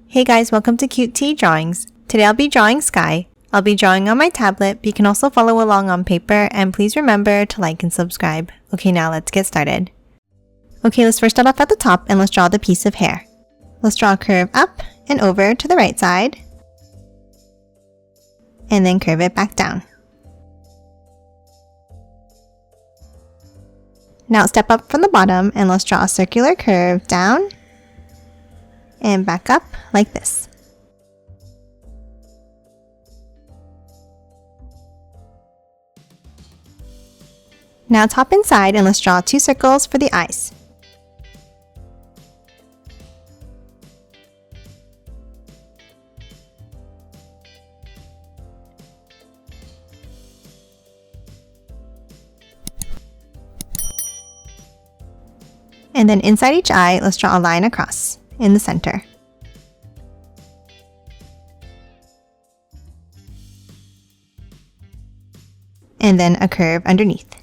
Hey guys, welcome to Cute Tea Drawings. Today I'll be drawing sky. I'll be drawing on my tablet, but you can also follow along on paper, and please remember to like and subscribe. Okay, now let's get started. Okay, let's first start off at the top and let's draw the piece of hair. Let's draw a curve up and over to the right side, and then curve it back down. Now step up from the bottom and let's draw a circular curve down and back up like this. Now top and side and let's draw 2 circles for the eyes. And then inside each eye, let's draw a line across in the center. And then a curve underneath.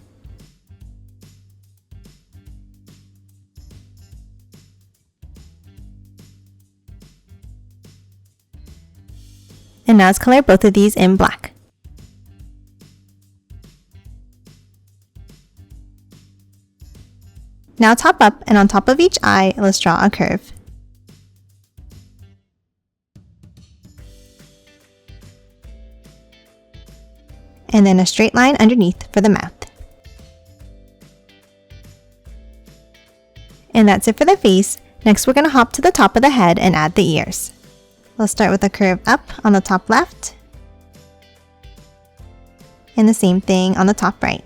And now let's color both of these in black. Now top up, and on top of each eye, let's draw a curve. And then a straight line underneath for the mouth. And that's it for the face. Next we're going to hop to the top of the head and add the ears. Let's start with a curve up on the top left, and the same thing on the top right.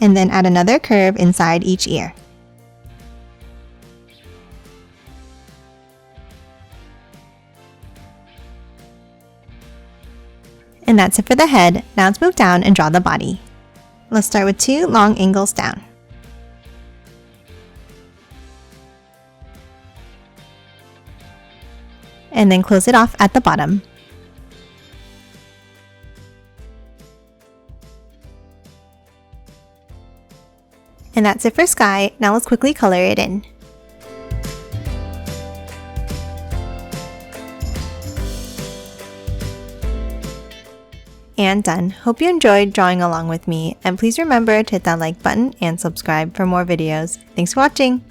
And then add another curve inside each ear. And that's it for the head. Now let's move down and draw the body. Let's start with 2 long angles down. And then close it off at the bottom. And that's it for sky. Now let's quickly color it in. And done. Hope you enjoyed drawing along with me, and please remember to hit that like button and subscribe for more videos. Thanks for watching!